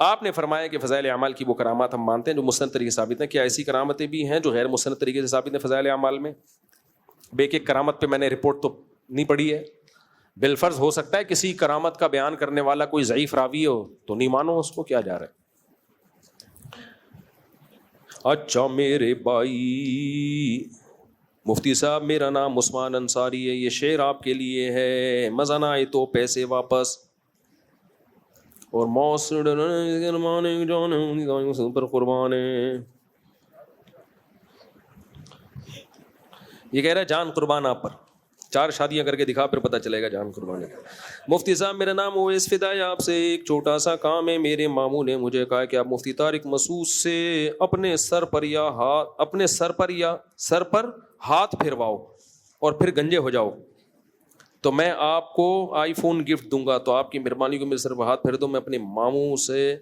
آپ نے فرمایا کہ فضائل اعمال کی وہ کرامات ہم مانتے ہیں جو مستند طریقے سے ثابت ہیں. کیا ایسی کرامتیں بھی ہیں جو غیر مستند طریقے سے ثابت ہیں فضائل اعمال میں؟ بے ایک کرامت پہ میں نے رپورٹ تو نہیں پڑھی ہے. بالفرض ہو سکتا ہے کسی کرامت کا بیان کرنے والا کوئی ضعیف راوی ہو تو نہیں مانو اس کو, کیا جا رہا ہے. اچھا میرے بھائی مفتی صاحب, میرا نام عثمان انصاری ہے, یہ شعر آپ کے لیے ہے. مزہ نہ آئے تو پیسے واپس. اور پر قربان ہے. یہ کہہ رہا ہے جان قربان آپ پر. 4 شادیاں کر کے دکھا پھر پتہ چلے گا جان قربان ہے. مفتی صاحب میرا نام اویس فدا ہے, آپ سے ایک چھوٹا سا کام ہے. میرے ماموں نے مجھے کہا کہ آپ مفتی طارق مسعود سے اپنے سر پر ہاتھ پھرواؤ اور پھر گنجے ہو جاؤ تو میں آپ کو آئی فون گفٹ دوں گا. تو آپ کی مہربانی کو میرے سر پر ہاتھ پھیر دو, میں اپنے ماموں سے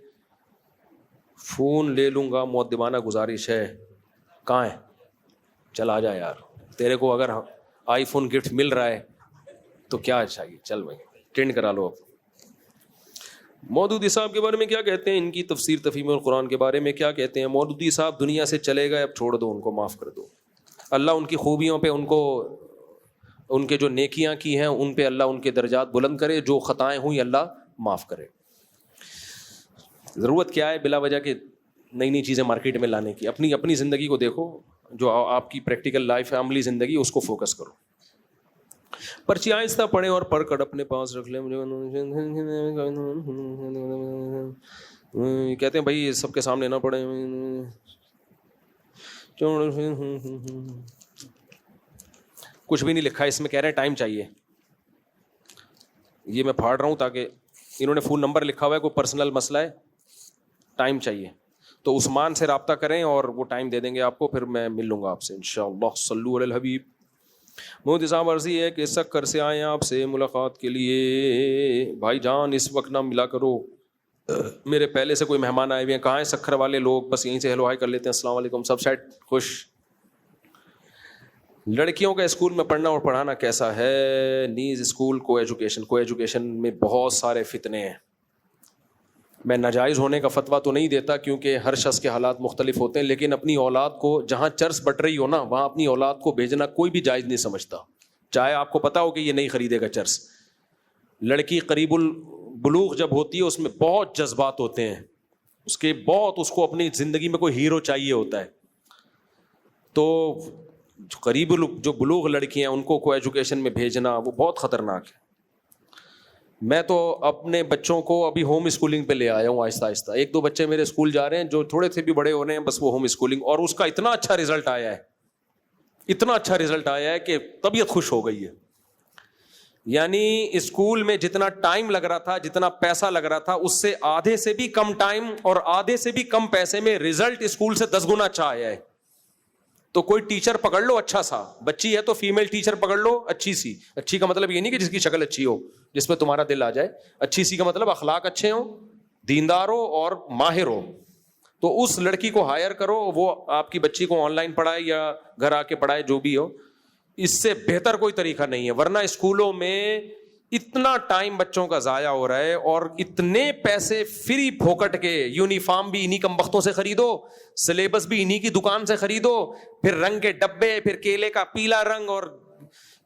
فون لے لوں گا. مؤدبانہ گزارش ہے. کہاں ہے؟ چل آ جا یار, تیرے کو اگر آئی فون گفٹ مل رہا ہے تو کیا چاہیے. چل بھائی ٹرینڈ کرا لو. اب مودودی صاحب کے بارے میں کیا کہتے ہیں, ان کی تفسیر تفہیم القرآن کے بارے میں کیا کہتے ہیں؟ مودودی صاحب دنیا سے چلے گئے, اب چھوڑ دو ان کو, معاف کر دو. اللہ ان کی خوبیوں پہ ان کے جو نیکیاں کی ہیں ان پہ اللہ ان کے درجات بلند کرے, جو خطائیں ہوئی اللہ معاف کرے. ضرورت کیا ہے بلا وجہ کے نئی نئی چیزیں مارکیٹ میں لانے کی؟ اپنی زندگی کو دیکھو, جو آپ کی پریکٹیکل لائف ہے, عملی زندگی, اس کو فوکس کرو. پرچی آہستہ پڑھیں اور پڑھ کر اپنے پاس رکھ لیں. کہتے ہیں بھائی سب کے سامنے نہ پڑھیں. کچھ بھی نہیں لکھا ہے اس میں, کہہ رہے ہیں ٹائم چاہیے. یہ میں پھاڑ رہا ہوں تاکہ انہوں نے فون نمبر لکھا ہوا ہے, کوئی پرسنل مسئلہ ہے, ٹائم چاہیے تو عثمان سے رابطہ کریں اور وہ ٹائم دے دیں گے آپ کو, پھر میں مل لوں گا آپ سے انشاءاللہ. صلو علی الحبیب. مودی صاحب عرضی ہے کہ سکر سے آئے ہیں آپ سے ملاقات کے لیے. بھائی جان اس وقت نہ ملا کرو, میرے پہلے سے کوئی مہمان آئے ہوئے ہیں. کہاں ہیں سکر والے لوگ؟ بس یہیں سے ہیلو ہائی کر لیتے ہیں. السلام علیکم. سب سیٹ, خوش. لڑکیوں کا اسکول میں پڑھنا اور پڑھانا کیسا ہے؟ نیز اسکول کو ایجوکیشن میں بہت سارے فتنے ہیں. میں ناجائز ہونے کا فتویٰ تو نہیں دیتا کیونکہ ہر شخص کے حالات مختلف ہوتے ہیں, لیکن اپنی اولاد کو جہاں چرس بٹ رہی ہو نا, وہاں اپنی اولاد کو بھیجنا کوئی بھی جائز نہیں سمجھتا, چاہے آپ کو پتا ہو کہ یہ نہیں خریدے گا چرس. لڑکی قریب البلوغ جب ہوتی ہے اس میں بہت جذبات ہوتے ہیں, اس کو اپنی زندگی میں کوئی ہیرو چاہیے ہوتا ہے. تو قریب جو بلوغ لڑکی ہیں ان کو ایجوکیشن میں بھیجنا وہ بہت خطرناک ہے. میں تو اپنے بچوں کو ابھی ہوم اسکولنگ پہ لے آیا ہوں آہستہ آہستہ. 1-2 بچے میرے اسکول جا رہے ہیں جو تھوڑے سے بھی بڑے ہو رہے ہیں, بس وہ ہوم اسکولنگ, اور اس کا اتنا اچھا رزلٹ آیا ہے کہ طبیعت خوش ہو گئی ہے. یعنی اسکول میں جتنا ٹائم لگ رہا تھا, جتنا پیسہ لگ رہا تھا, اس سے آدھے سے بھی کم ٹائم اور آدھے سے بھی کم پیسے میں رزلٹ اسکول سے 10 گنا اچھا آیا ہے. تو کوئی ٹیچر پکڑ لو اچھا سا, بچی ہے تو فیمیل ٹیچر پکڑ لو اچھی سی. اچھی کا مطلب یہ نہیں کہ جس کی شکل اچھی ہو, جس میں تمہارا دل آ جائے. اچھی سی کا مطلب اخلاق اچھے ہوں, دیندار ہو اور ماہر ہو. تو اس لڑکی کو ہائر کرو, وہ آپ کی بچی کو آن لائن پڑھائے یا گھر آ کے پڑھائے, جو بھی ہو. اس سے بہتر کوئی طریقہ نہیں ہے. ورنہ اسکولوں میں اتنا ٹائم بچوں کا ضائع ہو رہا ہے اور اتنے پیسے فری پھوکٹ کے. یونیفارم بھی انہی کم بختوں سے خریدو, سلیبس بھی انہی کی دکان سے خریدو, پھر رنگ کے ڈبے, پھر کیلے کا پیلا رنگ اور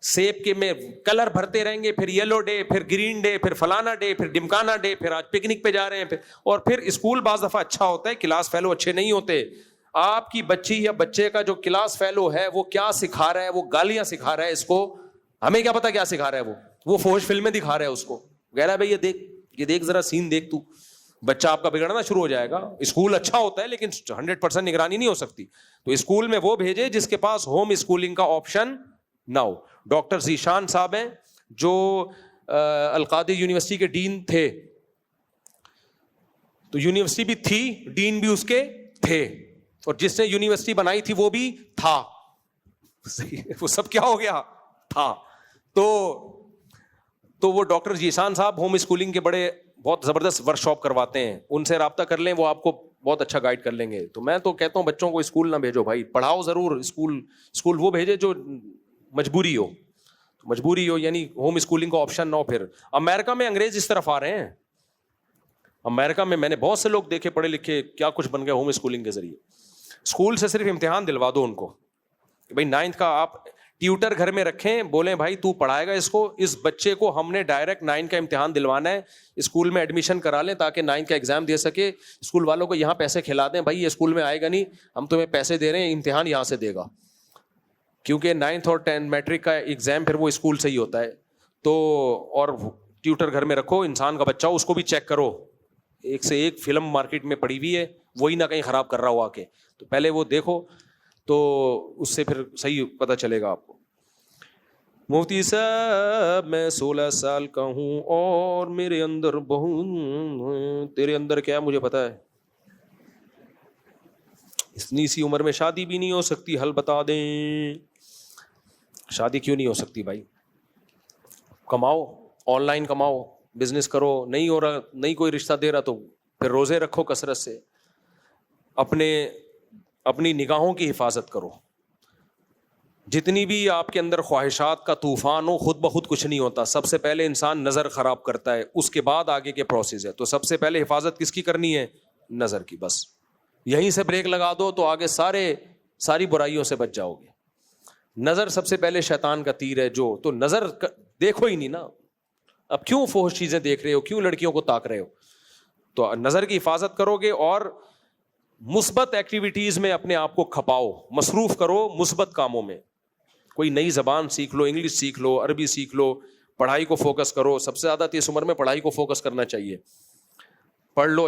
سیب کے میں کلر بھرتے رہیں گے, پھر یلو ڈے, پھر گرین ڈے, پھر فلانا ڈے, پھر ڈمکانا ڈے, پھر آج پکنک پہ جا رہے ہیں. اور پھر اسکول بعض دفعہ اچھا ہوتا ہے, کلاس فیلو اچھے نہیں ہوتے. آپ کی بچی یا بچے کا جو کلاس فیلو ہے وہ کیا سکھا رہا ہے؟ وہ گالیاں سکھا رہا ہے اس کو. ہمیں کیا پتا کیا سکھا رہا ہے وہ فوج فلمیں دکھا رہا ہے اس کو. کہہ رہا ہے بھائی یہ دیکھ ذرا سین دیکھ تو. بچہ آپ کا بگڑنا شروع ہو جائے گا. اسکول اچھا ہوتا ہے لیکن 100% نگرانی نہیں ہو سکتی. تو اسکول میں وہ بھیجے جس کے پاس ہوم اسکولنگ کا آپشن نہ ہو. ڈاکٹر ذیشان صاحب ہیں جو القادری یونیورسٹی کے ڈین تھے, تو یونیورسٹی بھی تھی, ڈین بھی اس کے تھے, اور جس نے یونیورسٹی بنائی تھی وہ بھی تھا. وہ سب کیا ہو گیا تھا. تو وہ ڈاکٹر ذیشان صاحب ہوم اسکولنگ کے بہت زبردست ورک شاپ کرواتے ہیں. ان سے رابطہ کر لیں, وہ آپ کو بہت اچھا گائیڈ کر لیں گے. تو میں تو کہتا ہوں بچوں کو اسکول نہ بھیجو بھائی, پڑھاؤ ضرور. اسکول وہ بھیجے جو مجبوری ہو, یعنی ہوم اسکولنگ کا آپشن نہ ہو. پھر امریکہ میں انگریز اس طرف آ رہے ہیں, امریکہ میں نے بہت سے لوگ دیکھے پڑھے لکھے کیا کچھ بن گئے ہوم اسکولنگ کے ذریعے. اسکول سے صرف امتحان دلوا دو ان کو کہ بھائی 9th کا آپ ٹیوٹر گھر میں رکھیں, بولیں بھائی تو پڑھائے گا اس کو, اس بچے کو ہم نے ڈائریکٹ 9 کا امتحان دلوانا ہے, اسکول میں ایڈمیشن کرا لیں تاکہ 9 کا ایگزام دے سکے. اسکول والوں کو یہاں پیسے کھلا دیں, بھائی یہ اسکول میں آئے گا نہیں, ہم تمہیں پیسے دے رہے ہیں, امتحان یہاں سے دے گا, کیونکہ 9th اور 10th میٹرک کا ایگزام پھر وہ اسکول سے ہی ہوتا ہے. تو اور ٹیوٹر گھر میں رکھو, انسان کا بچہ ہو اس کو بھی چیک کرو, ایک سے ایک فلم مارکیٹ میں پڑی ہوئی ہے, وہی نہ کہیں خراب کر رہا ہو آ کے, تو پہلے وہ دیکھو تو اس سے پھر صحیح پتہ چلے گا آپ کو. مفتی صاحب میں 16 سال کا ہوں اور میرے اندر بہت, تیرے اندر کیا مجھے پتا ہے, اتنی سی عمر میں شادی بھی نہیں ہو سکتی, حل بتا دیں. شادی کیوں نہیں ہو سکتی بھائی؟ کماؤ, آن لائن کماؤ, بزنس کرو, نہیں ہو رہا, نہیں کوئی رشتہ دے رہا تو پھر روزے رکھو کثرت سے, اپنی نگاہوں کی حفاظت کرو. جتنی بھی آپ کے اندر خواہشات کا طوفان ہو, خود بخود کچھ نہیں ہوتا. سب سے پہلے انسان نظر خراب کرتا ہے, اس کے بعد آگے کے پروسیس ہے. تو سب سے پہلے حفاظت کس کی کرنی ہے؟ نظر کی. بس یہیں سے بریک لگا دو تو آگے ساری برائیوں سے بچ جاؤ گے. نظر سب سے پہلے شیطان کا تیر ہے جو, تو نظر دیکھو ہی نہیں نا. اب کیوں فحش چیزیں دیکھ رہے ہو, کیوں لڑکیوں کو تاک رہے ہو؟ تو نظر کی حفاظت کرو گے اور مثبت ایکٹیویٹیز میں اپنے آپ کو کھپاؤ, مصروف کرو مثبت کاموں میں. کوئی نئی زبان سیکھ لو, انگلش سیکھ لو, عربی سیکھ لو, پڑھائی کو فوکس کرو. سب سے زیادہ اس عمر میں پڑھائی کو فوکس کرنا چاہیے. پڑھ لو.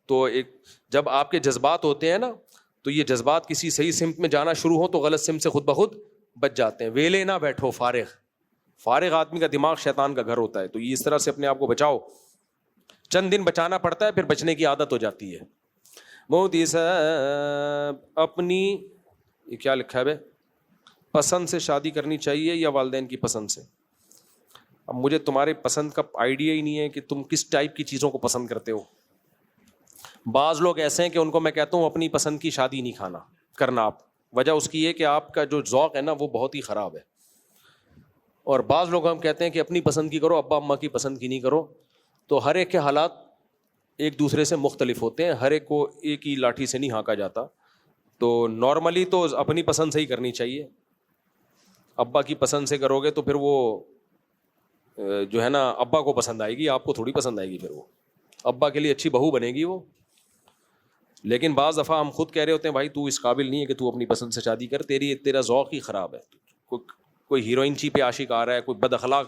تو جب آپ کے جذبات ہوتے ہیں نا, تو یہ جذبات کسی صحیح سمت میں جانا شروع ہو تو غلط سمت سے خود بخود بچ جاتے ہیں. ویلے نہ بیٹھو, فارغ آدمی کا دماغ شیطان کا گھر ہوتا ہے. تو یہ اس طرح سے اپنے آپ کو بچاؤ. چند دن بچانا پڑتا ہے, پھر بچنے کی عادت ہو جاتی ہے. مودی صاحب اپنی, یہ کیا لکھا ہے بھائی, پسند سے شادی کرنی چاہیے یا والدین کی پسند سے؟ اب مجھے تمہارے پسند کا آئیڈیا ہی نہیں ہے کہ تم کس ٹائپ کی چیزوں کو پسند کرتے ہو. بعض لوگ ایسے ہیں کہ ان کو میں کہتا ہوں اپنی پسند کی شادی نہیں کرنا آپ. وجہ اس کی ہے کہ آپ کا جو ذوق ہے نا وہ بہت ہی خراب ہے. اور بعض لوگ ہم کہتے ہیں کہ اپنی پسند کی کرو, ابا اماں کی پسند کی نہیں کرو. تو ہر ایک کے حالات ایک دوسرے سے مختلف ہوتے ہیں, ہر ایک کو ایک ہی لاٹھی سے نہیں ہانکا جاتا. تو نارملی تو اپنی پسند سے ہی کرنی چاہیے. ابا کی پسند سے کرو گے تو پھر وہ جو ہے نا ابا کو پسند آئے گی, آپ کو تھوڑی پسند آئے گی. پھر وہ ابا کے لیے اچھی بہو بنے گی وہ. لیکن بعض دفعہ ہم خود کہہ رہے ہوتے ہیں بھائی تو اس قابل نہیں ہے کہ تو اپنی پسند سے شادی کر, تیرا ذوق ہی خراب ہے. کوئی ہیروئن چی پہ عاشق آ رہا ہے, کوئی بد اخلاق,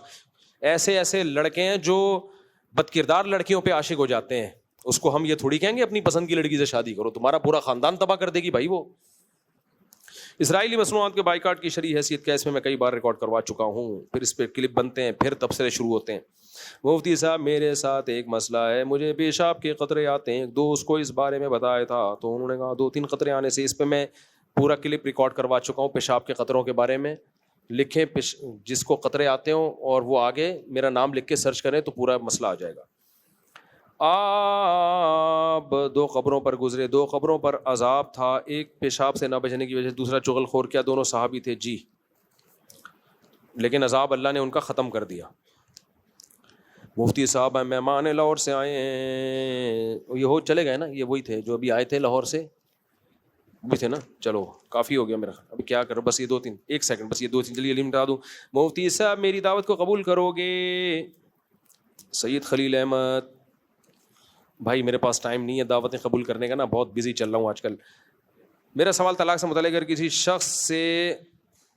ایسے لڑکے ہیں جو بد کردار لڑکیوں پہ عاشق ہو جاتے ہیں. اس کو ہم یہ تھوڑی کہیں گے اپنی پسند کی لڑکی سے شادی کرو, تمہارا پورا خاندان تباہ کر دے گی بھائی وہ. اسرائیلی مصنوعات کے بائیکاٹ کی شرعی حیثیت کیا؟ اس میں کئی بار ریکارڈ کروا چکا ہوں, پھر اس پہ کلپ بنتے ہیں, پھر تبصرے شروع ہوتے ہیں. مفتی صاحب میرے ساتھ ایک مسئلہ ہے, مجھے پیشاب کے قطرے آتے ہیں. دوست کو اس بارے میں بتایا تھا تو انہوں نے کہا 2-3 قطرے آنے سے. اس پہ میں پورا کلپ ریکارڈ کروا چکا ہوں پیشاب کے قطروں کے بارے میں. لکھیں جس کو قطرے آتے ہوں اور وہ آگے میرا نام لکھ کے سرچ کریں تو پورا مسئلہ آ جائے گا. آپ 2 قبروں پر گزرے, 2 قبروں پر عذاب تھا, ایک پیشاب سے نہ بچنے کی وجہ سے, دوسرا چغل خور. کیا دونوں صحابی تھے؟ جی, لیکن عذاب اللہ نے ان کا ختم کر دیا. مفتی صاحب مہمان لاہور سے آئے ہیں, یہ چلے گئے نا, یہ وہی تھے جو ابھی آئے تھے لاہور سے, بھی تھے نا. چلو کافی ہو گیا میرا, ابھی کیا کرو, بس یہ 2-3 ایک سیکنڈ, بس یہ 2-3 چلیے لمٹا دوں. مفتی صاحب میری دعوت کو قبول کرو گے؟ سید خلیل احمد بھائی میرے پاس ٹائم نہیں ہے دعوتیں قبول کرنے کا نا, بہت بزی چل رہا ہوں آج کل. میرا سوال طلاق سے متعلق, اگر کسی شخص سے,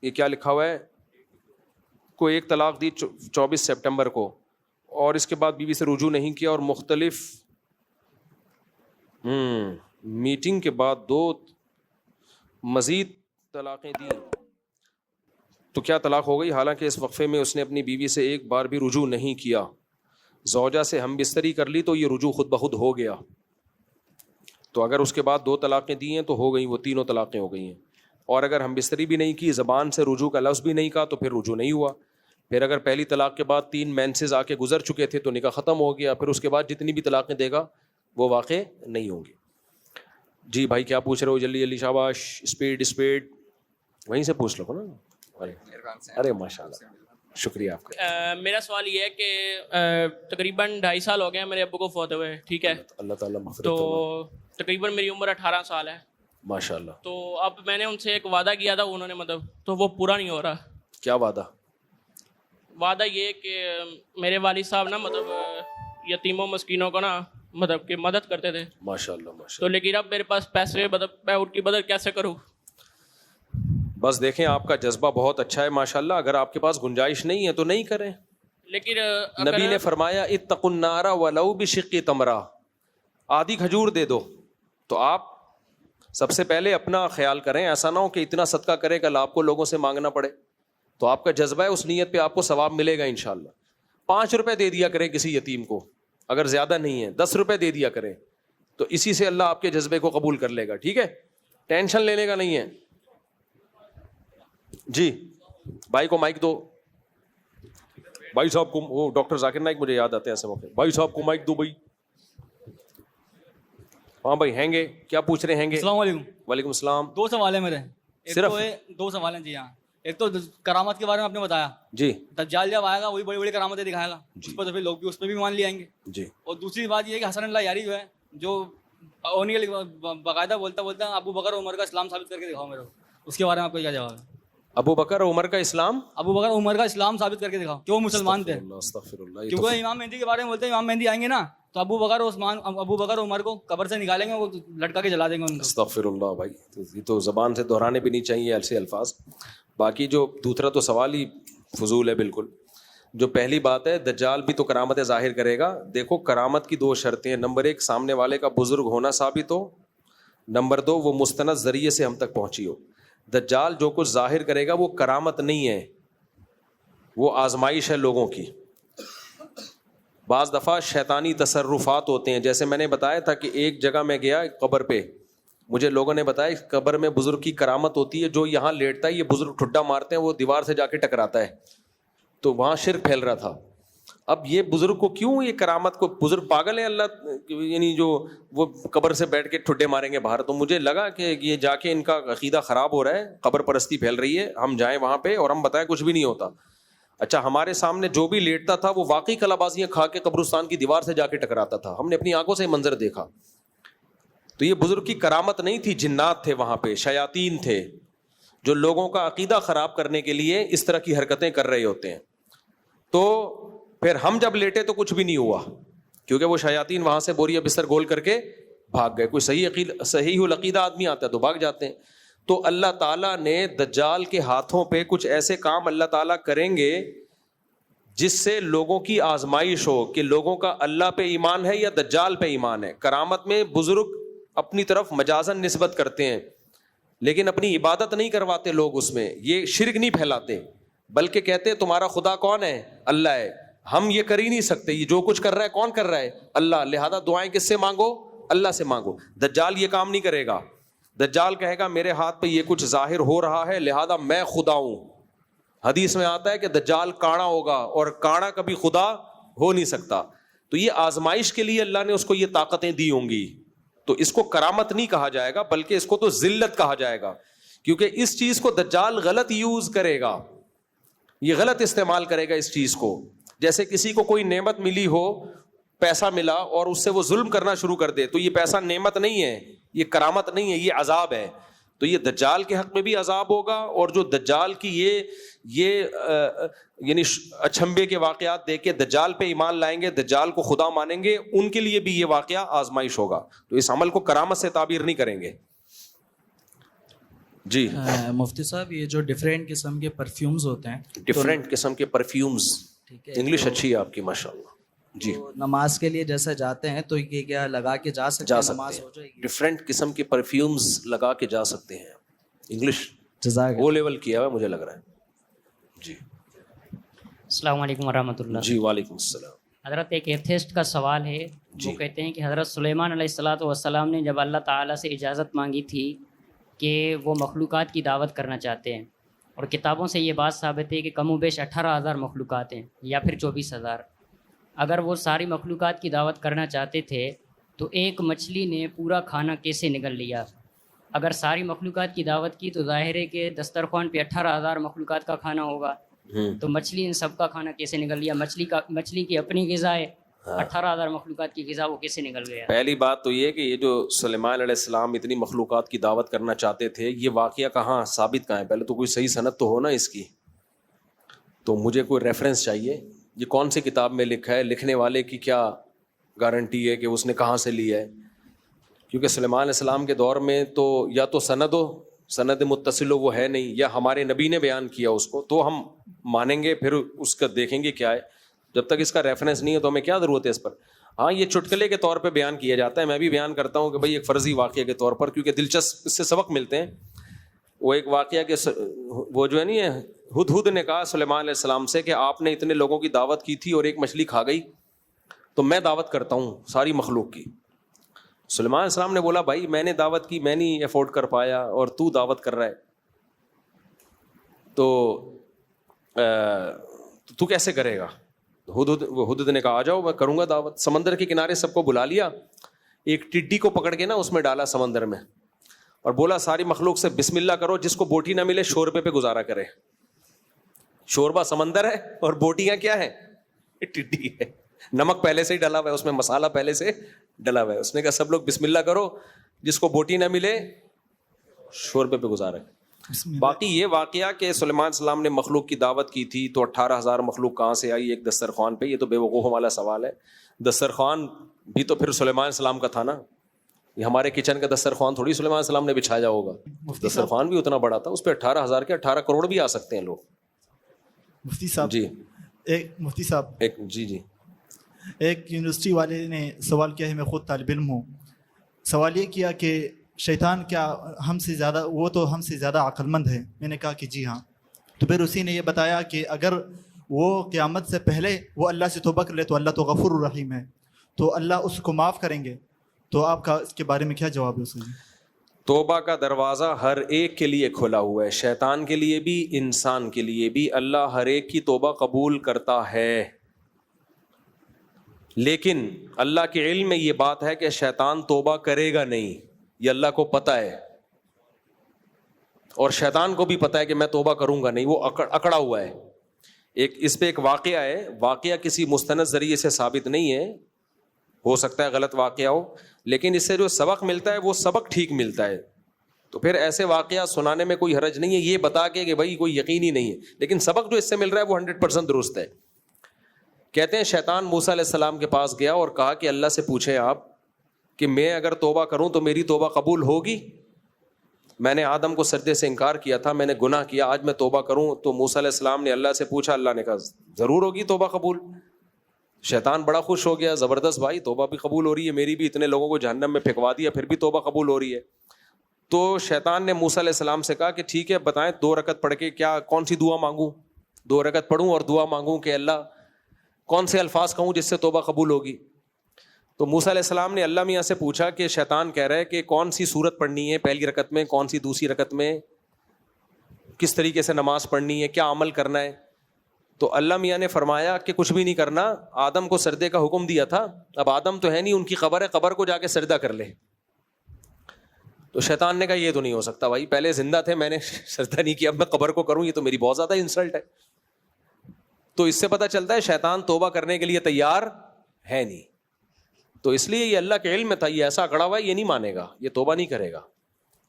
یہ کیا لکھا ہوا ہے, کو ایک طلاق دی 24 سپٹمبر کو اور اس کے بعد بیوی سے رجوع نہیں کیا اور مختلف میٹنگ کے بعد 2 مزید طلاقیں دی تو کیا طلاق ہو گئی؟ حالانکہ اس وقفے میں اس نے اپنی بیوی سے ایک بار بھی رجوع نہیں کیا. زوجہ سے ہم بستری کر لی تو یہ رجوع خود بخود ہو گیا. تو اگر اس کے بعد 2 طلاقیں دی ہیں تو ہو گئی, وہ 3 طلاقیں ہو گئی ہیں. اور اگر ہم بستری بھی نہیں کی, زبان سے رجوع کا لفظ بھی نہیں کہا, تو پھر رجوع نہیں ہوا. پھر اگر پہلی طلاق کے بعد 3 مینسز آ کے گزر چکے تھے تو نکاح ختم ہو گیا. پھر اس کے بعد جتنی بھی طلاقیں دے گا وہ واقع نہیں ہوں گی. جی بھائی کیا پوچھ رہے ہو؟ جلدی جلدی, شاباش, اسپیڈ, وہیں سے پوچھ لو نا. ارے ماشاء اللہ, شکریہ آپ کا. میرا سوال یہ ہے کہ تقریباً 2.5 سال ہو گئے ہیں میرے ابو کو فوت ہوئے, ٹھیک ہے, اللہ تعالیٰ مغفرت تو فرمائے. تقریباً میری عمر 18 سال ہے. ماشاء اللہ. تو اب میں نے ان سے ایک وعدہ کیا تھا, انہوں نے مطلب تو وہ پورا نہیں ہو رہا. کیا وعدہ؟ وعدہ یہ کہ میرے والد صاحب نا مطلب یتیموں مسکینوں کو نا مطلب کہ مدد کرتے تھے. ماشاء اللہ ماشاء تو لیکن اب میرے پاس پیسے مطلب میں ان کی مدد کیسے کروں؟ بس دیکھیں آپ کا جذبہ بہت اچھا ہے ماشاءاللہ. اگر آپ کے پاس گنجائش نہیں ہے تو نہیں کریں. لیکن نبی نے فرمایا اتقوا النار ولو بشق تمرہ, آدھی کھجور دے دو. تو آپ سب سے پہلے اپنا خیال کریں, ایسا نہ ہو کہ اتنا صدقہ کرے کل آپ کو لوگوں سے مانگنا پڑے. تو آپ کا جذبہ ہے, اس نیت پہ آپ کو ثواب ملے گا انشاءاللہ. 5 روپے دے دیا کریں کسی یتیم کو, اگر زیادہ نہیں ہے 10 روپے دے دیا کریں, تو اسی سے اللہ آپ کے جذبے کو قبول کر لے گا. ٹھیک ہے, ٹینشن لینے کا نہیں ہے. جی بھائی کو مائک دو. بھائی صاحب کو, وہ ڈاکٹر ذاکر نائک مجھے یاد آتے ہیں ایسے موقع. بھائی صاحب کو مائک دو بھائی. ہاں بھائی ہیں گے, کیا پوچھ رہے ہیں گے؟ السلام علیکم. وعلیکم السلام. 2 سوال ہیں میرے. صرف 2 سوال ہیں جی. ہاں, ایک تو کرامت کے بارے میں آپ نے بتایا, جی دجال جب آئے گا وہی بڑی بڑی کرامتیں دکھائے گا, اس پر تو پھر لوگ بھی اس پہ بھی مان لے آئیں گے. جی. اور دوسری بات یہ ہے کہ حسن اللہ یاری جو ہے, جو باقاعدہ بولتا ابو بکر عمر کا اسلام ثابت کر کے دکھاؤ میرے کو, اس کے بارے میں آپ کا کیا جواب ہے؟ ابو بکر عمر کا اسلام, ابو بکر عمر کا اسلام ثابت کر کے دکھاؤ کہ وہ مسلمان تھے. استغفر اللہ. کیونکہ امام مہدی کے بارے میں بولتے ہیں امام مہدی آئیں گے نا تو ابو بکر عمر کو قبر سے نکالیں گے, وہ لٹکا کے جلا دیں گے ان کو. استغفر اللہ بھائی, یہ تو زبان سے دہرانے بھی نہیں چاہیے ایسے الفاظ. باقی جو دوسرا تو سوال ہی فضول ہے بالکل. جو پہلی بات ہے, دجال بھی تو کرامت ظاہر کرے گا. دیکھو کرامت کی 2 شرطیں ہیں. نمبر 1 سامنے والے کا بزرگ ہونا ثابت ہو, نمبر 2 وہ مستند ذریعے سے ہم تک پہنچی ہو. دجال جو کچھ ظاہر کرے گا وہ کرامت نہیں ہے, وہ آزمائش ہے لوگوں کی. بعض دفعہ شیطانی تصرفات ہوتے ہیں, جیسے میں نے بتایا تھا کہ ایک جگہ میں گیا قبر پہ, مجھے لوگوں نے بتایا اس قبر میں بزرگ کی کرامت ہوتی ہے, جو یہاں لیٹتا ہے یہ بزرگ ٹھڈا مارتے ہیں, وہ دیوار سے جا کے ٹکراتا ہے. تو وہاں شرک پھیل رہا تھا. اب یہ بزرگ کو کیوں یہ کرامت کو, بزرگ پاگل ہیں اللہ, یعنی جو وہ قبر سے بیٹھ کے ٹھڈے ماریں گے باہر. تو مجھے لگا کہ یہ جا کے ان کا عقیدہ خراب ہو رہا ہے, قبر پرستی پھیل رہی ہے, ہم جائیں وہاں پہ اور ہم بتائیں کچھ بھی نہیں ہوتا. اچھا ہمارے سامنے جو بھی لیٹتا تھا وہ واقعی کلا بازیاں کھا کے قبرستان کی دیوار سے جا کے ٹکراتا تھا, ہم نے اپنی آنکھوں سے منظر دیکھا. تو یہ بزرگ کی کرامت نہیں تھی, جنات تھے وہاں پہ, شیاطین تھے جو لوگوں کا عقیدہ خراب کرنے کے لیے اس طرح کی حرکتیں کر رہے ہوتے ہیں. تو پھر ہم جب لیٹے تو کچھ بھی نہیں ہوا, کیونکہ وہ شیاطین وہاں سے بوریا بستر گول کر کے بھاگ گئے. کوئی صحیح العقیدہ آدمی آتا ہے تو بھاگ جاتے ہیں. تو اللہ تعالیٰ نے دجال کے ہاتھوں پہ کچھ ایسے کام اللہ تعالیٰ کریں گے جس سے لوگوں کی آزمائش ہو کہ لوگوں کا اللہ پہ ایمان ہے یا دجال پہ ایمان ہے. کرامت میں بزرگ اپنی طرف مجازن نسبت کرتے ہیں, لیکن اپنی عبادت نہیں کرواتے لوگ, اس میں یہ شرک نہیں پھیلاتے, بلکہ کہتے تمہارا خدا کون ہے؟ اللہ ہے. ہم یہ کر ہی نہیں سکتے, یہ جو کچھ کر رہا ہے کون کر رہا ہے؟ اللہ. لہذا دعائیں کس سے مانگو؟ اللہ سے مانگو. دجال یہ کام نہیں کرے گا. دجال کہے گا میرے ہاتھ پہ یہ کچھ ظاہر ہو رہا ہے لہذا میں خدا ہوں. حدیث میں آتا ہے کہ دجال کاڑا ہوگا, اور کاڑا کبھی خدا ہو نہیں سکتا. تو یہ آزمائش کے لیے اللہ نے اس کو یہ طاقتیں دی ہوں گی. تو اس کو کرامت نہیں کہا جائے گا, بلکہ اس کو تو ذلت کہا جائے گا, کیونکہ اس چیز کو دجال غلط یوز کرے گا, یہ غلط استعمال کرے گا اس چیز کو. جیسے کسی کو کوئی نعمت ملی ہو, پیسہ ملا, اور اس سے وہ ظلم کرنا شروع کر دے, تو یہ پیسہ نعمت نہیں ہے, یہ کرامت نہیں ہے, یہ عذاب ہے. تو یہ دجال کے حق میں بھی عذاب ہوگا, اور جو دجال کی یہ یعنی اچھمبے کے واقعات دیکھ کے دجال پہ ایمان لائیں گے, دجال کو خدا مانیں گے, ان کے لیے بھی یہ واقعہ آزمائش ہوگا. تو اس عمل کو کرامت سے تعبیر نہیں کریں گے. جی مفتی صاحب, یہ جو ڈفرینٹ قسم کے پرفیومز ہوتے ہیں, ڈفرینٹ قسم کے پرفیومز, ٹھیک ہے, انگلش اچھی ہے آپ کی ماشاءاللہ. جی نماز کے لیے جیسے جاتے ہیں تو یہ کیا لگا کے جا سکتے ہیں, نماز ہو جائے گی؟ ڈفرینٹ قسم کے پرفیومز لگا کے جا سکتے ہیں. انگلش جزاک وہ لیول کیا ہوا مجھے لگ رہا ہے. جی السلام علیکم ورحمۃ اللہ. جی وعلیکم السلام. حضرت ایک ایتھسٹ کا سوال ہے, وہ کہتے ہیں کہ حضرت سلیمان علیہ الصلاۃ والسلام نے جب اللہ تعالیٰ سے اجازت مانگی تھی کہ وہ مخلوقات کی دعوت کرنا چاہتے ہیں, اور کتابوں سے یہ بات ثابت ہے کہ کم و بیش 18,000 مخلوقات ہیں یا پھر 24,000. اگر وہ ساری مخلوقات کی دعوت کرنا چاہتے تھے تو ایک مچھلی نے پورا کھانا کیسے نگل لیا؟ اگر ساری مخلوقات کی دعوت کی تو ظاہر ہے کہ دسترخوان پہ 18,000 مخلوقات کا کھانا ہوگا, تو مچھلی ان سب کا کھانا کیسے نکل گیا؟ مچھلی کی اپنی غذا ہے، 18,000 مخلوقات کی غذا، وہ کیسے نکل گیا؟ پہلی بات تو یہ کہ یہ جو سلیمان علیہ السلام اتنی مخلوقات کی دعوت کرنا چاہتے تھے، یہ واقعہ کہاں ثابت کہاں ہے؟ پہلے تو کوئی صحیح سند تو ہو نا اس کی، تو مجھے کوئی ریفرنس چاہیے. یہ کون سی کتاب میں لکھا ہے؟ لکھنے والے کی کیا گارنٹی ہے کہ اس نے کہاں سے لیا ہے؟ کیونکہ سلیمان علیہ السلام کے دور میں تو یا تو سند متصل ہو، وہ ہے نہیں، یا ہمارے نبی نے بیان کیا اس کو تو ہم مانیں گے، پھر اس کا دیکھیں گے کیا ہے. جب تک اس کا ریفرنس نہیں ہے تو ہمیں کیا ضرورت ہے اس پر؟ ہاں یہ چٹکلے کے طور پہ بیان کیا جاتا ہے، میں بھی بیان کرتا ہوں کہ بھائی ایک فرضی واقعہ کے طور پر، کیونکہ دلچسپ اس سے سبق ملتے ہیں. وہ ایک واقعہ کہ وہ جو ہے نہیں، ہدہد نے کہا سلیمان علیہ السلام سے کہ آپ نے اتنے لوگوں کی دعوت کی تھی اور ایک مچھلی کھا گئی، تو میں دعوت کرتا ہوں ساری مخلوق کی. سلیمان علیہ السلام نے بولا بھائی میں نے دعوت کی، میں نہیں افورڈ کر پایا اور تو دعوت کر رہا ہے، تو کیسے کرے گا؟ ہدہد نے کہا آ جاؤ میں کروں گا دعوت. سمندر کے کنارے سب کو بلا لیا، ایک ٹڈی کو پکڑ کے نا اس میں ڈالا سمندر میں، اور بولا ساری مخلوق سے بسم اللہ کرو، جس کو بوٹی نہ ملے شوربے پہ گزارا کرے. شوربہ سمندر ہے اور بوٹیاں کیا ہے؟ ٹڈی ہے. نمک پہلے سے ہی ڈلا ہوا ہے اس میں، مسالہ پہلے سے ڈلا ہوا ہے. اس نے کہا سب لوگ بسم اللہ کرو، جس کو بوٹی نہ ملے شوربے پہ گزارا. باقی یہ واقعہ کہ سلیمان السلام نے مخلوق کی دعوت کی تھی تو 18,000 مخلوق کہاں سے آئی ایک دسترخوان پہ، یہ تو بے وقوفوں والا سوال ہے. دسترخوان بھی تو پھر سلیمان السلام کا تھا نا، یہ ہمارے کچن کا دسترخوان تھوڑی سلیمان السلام نے بچھایا ہوگا. دسترخوان بھی اتنا بڑا تھا، اس پہ 18,000 کے 18 کروڑ بھی آ سکتے ہیں لوگ. مفتی صاحب جی مفتی صاحب جی ایک یونیورسٹی والے نے سوال کیا ہے، میں خود طالب علم ہوں. سوال یہ کیا کہ شیطان کیا ہم سے زیادہ، وہ تو ہم سے زیادہ عقل مند ہے؟ میں نے کہا کہ جی ہاں. تو پھر اسی نے یہ بتایا کہ اگر وہ قیامت سے پہلے وہ اللہ سے توبہ کر لے تو اللہ تو غفور الرحیم ہے، تو اللہ اس کو معاف کریں گے. تو آپ کا اس کے بارے میں کیا جواب ہے اس کا؟ توبہ کا دروازہ ہر ایک کے لیے کھلا ہوا ہے، شیطان کے لیے بھی، انسان کے لیے بھی. اللہ ہر ایک کی توبہ قبول کرتا ہے، لیکن اللہ کے علم میں یہ بات ہے کہ شیطان توبہ کرے گا نہیں، یہ اللہ کو پتہ ہے، اور شیطان کو بھی پتہ ہے کہ میں توبہ کروں گا نہیں. وہ اکڑا ہوا ہے. اس پہ ایک واقعہ ہے، واقعہ کسی مستند ذریعے سے ثابت نہیں ہے، ہو سکتا ہے غلط واقعہ ہو، لیکن اس سے جو سبق ملتا ہے وہ سبق ٹھیک ملتا ہے. تو پھر ایسے واقعہ سنانے میں کوئی حرج نہیں ہے، یہ بتا کے کہ بھائی کوئی یقین ہی نہیں ہے، لیکن سبق جو اس سے مل رہا ہے وہ 100% درست ہے. کہتے ہیں شیطان موسیٰ علیہ السلام کے پاس گیا اور کہا کہ اللہ سے پوچھیں آپ کہ میں اگر توبہ کروں تو میری توبہ قبول ہوگی؟ میں نے آدم کو سجدے سے انکار کیا تھا، میں نے گناہ کیا، آج میں توبہ کروں. تو موسیٰ علیہ السلام نے اللہ سے پوچھا، اللہ نے کہا ضرور ہوگی توبہ قبول. شیطان بڑا خوش ہو گیا، زبردست بھائی توبہ بھی قبول ہو رہی ہے میری بھی، اتنے لوگوں کو جہنم میں پھینکوا دیا پھر بھی توبہ قبول ہو رہی ہے. تو شیطان نے موسیٰ علیہ السلام سے کہا کہ ٹھیک ہے بتائیں 2 رکعت پڑھ کے کیا کون سی دعا مانگوں؟ 2 رکعت پڑھوں اور دعا مانگوں کہ اللہ کون سے الفاظ کہوں جس سے توبہ قبول ہوگی؟ تو موسیٰ علیہ السلام نے اللہ میاں سے پوچھا کہ شیطان کہہ رہا ہے کہ کون سی سورت پڑھنی ہے پہلی رکعت میں، کون سی دوسری رکعت میں، کس طریقے سے نماز پڑھنی ہے، کیا عمل کرنا ہے؟ تو اللہ میاں نے فرمایا کہ کچھ بھی نہیں کرنا، آدم کو سجدے کا حکم دیا تھا، اب آدم تو ہے نہیں، ان کی قبر ہے، قبر کو جا کے سجدہ کر لے. تو شیطان نے کہا یہ تو نہیں ہو سکتا بھائی، پہلے زندہ تھے میں نے سجدہ نہیں کیا، اب میں قبر کو کروں، یہ تو میری بہت زیادہ انسلٹ ہے. تو اس سے پتہ چلتا ہے شیطان توبہ کرنے کے لیے تیار ہے نہیں. تو اس لیے یہ اللہ کے علم میں تھا، یہ ایسا اکڑا ہوا ہے، یہ نہیں مانے گا، یہ توبہ نہیں کرے گا.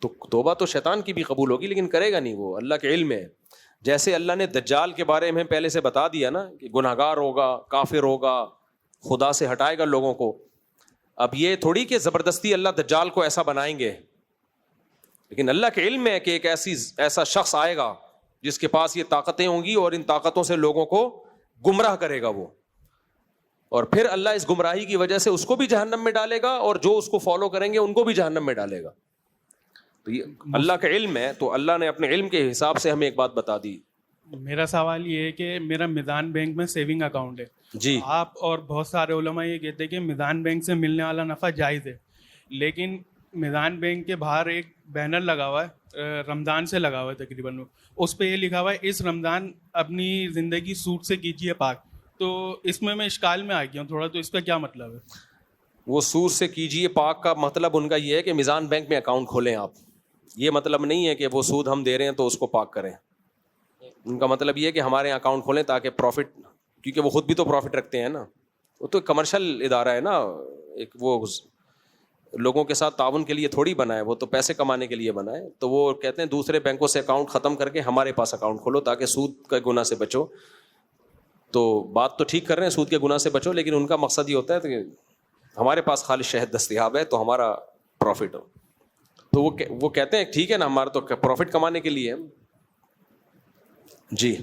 تو توبہ تو شیطان کی بھی قبول ہوگی لیکن کرے گا نہیں، وہ اللہ کے علم میں. جیسے اللہ نے دجال کے بارے میں پہلے سے بتا دیا نا کہ گناہگار ہوگا، کافر ہوگا، خدا سے ہٹائے گا لوگوں کو. اب یہ تھوڑی کہ زبردستی اللہ دجال کو ایسا بنائیں گے، لیکن اللہ کے علم میں ہے کہ ایک ایسا شخص آئے گا جس کے پاس یہ طاقتیں ہوں گی اور ان طاقتوں سے لوگوں کو گمراہ کرے گا وہ، اور پھر اللہ اس گمراہی کی وجہ سے اس کو بھی جہنم میں ڈالے گا اور جو اس کو فالو کریں گے ان کو بھی جہنم میں ڈالے گا. تو یہ اللہ کا علم ہے، تو اللہ نے اپنے علم کے حساب سے ہمیں ایک بات بتا دی. میرا سوال یہ ہے کہ میرا میزان بینک میں سیونگ اکاؤنٹ ہے جی. آپ اور بہت سارے علماء یہ کہتے ہیں کہ میزان بینک سے ملنے والا نفع جائز ہے، لیکن میزان بینک کے باہر ایک بینر لگا ہوا ہے، رمضان سے لگا ہوا ہے تقریباً، اس پہ یہ لکھا ہوا ہے اس رمضان اپنی زندگی سود سے کیجیے پاک. تو اس میں اشکال میں آ گیا ہوں تھوڑا، تو اس کا کیا مطلب ہے؟ وہ سود سے کیجیے پاک کا مطلب ان کا یہ ہے کہ میزان بینک میں اکاؤنٹ کھولیں آپ، یہ مطلب نہیں ہے کہ وہ سود ہم دے رہے ہیں تو اس کو پاک کریں. ان کا مطلب یہ ہے کہ ہمارے یہاں اکاؤنٹ کھولیں تاکہ پروفٹ, کیونکہ وہ خود بھی تو پروفٹ رکھتے ہیں نا, وہ تو کمرشل ادارہ ہے نا, ایک وہ لوگوں کے ساتھ تعاون کے لیے تھوڑی بنا ہے, وہ تو پیسے کمانے کے لیے بنا ہے. تو وہ کہتے ہیں دوسرے بینکوں سے اکاؤنٹ ختم کر کے ہمارے پاس اکاؤنٹ کھولو تاکہ سود کے گناہ سے بچو. تو بات تو ٹھیک کر رہے ہیں, سود کے گناہ سے بچو, لیکن ان کا مقصد یہ ہوتا ہے کہ ہمارے پاس خالص شہد دستیاب ہے تو ہمارا پروفٹ ہو. تو وہ کہتے ہیں ٹھیک ہے نا, ہمارا تو پروفٹ کمانے کے لیے. جی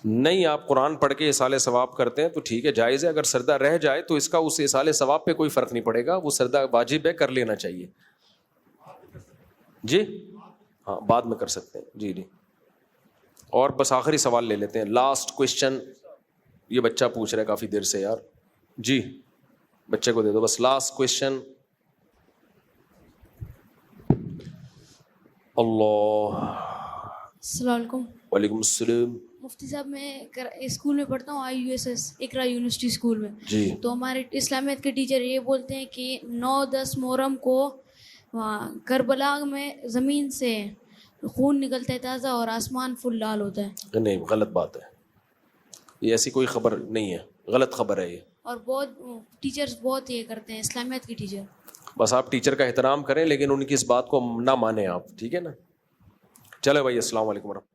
نہیں, آپ قرآن پڑھ کے اصال ثواب کرتے ہیں تو ٹھیک ہے, جائز ہے. اگر سردہ رہ جائے تو اس کا اس اصال ثواب پہ کوئی فرق نہیں پڑے گا, وہ سردہ واجب ہے, کر لینا چاہیے. جی ہاں بعد میں کر سکتے ہیں. جی جی, اور بس آخری سوال لے لیتے ہیں, لاسٹ کوشچن. یہ بچہ پوچھ رہا ہے کافی دیر سے یار. جی بچے کو دے دو بس, لاسٹ کوشچن. اللہ. السلام علیکم. وعلیکم السلام. مفتی صاحب میں اسکول میں پڑھتا ہوں, IUSS اقرا یونیورسٹی اسکول میں. جی تو ہمارے اسلامیت کے ٹیچر یہ بولتے ہیں کہ 9-10 محرم کو کربلا میں زمین سے خون نکلتا ہے تازہ اور آسمان فل لال ہوتا ہے. نہیں, غلط بات ہے, یہ ایسی کوئی خبر نہیں ہے, غلط خبر ہے یہ. اور بہت ٹیچرز بہت یہ کرتے ہیں, اسلامیت کے ٹیچر. بس آپ ٹیچر کا احترام کریں لیکن ان کی اس بات کو نہ مانیں آپ, ٹھیک ہے نا. چلو بھائی, السلام علیکم ورحمۃ اللہ.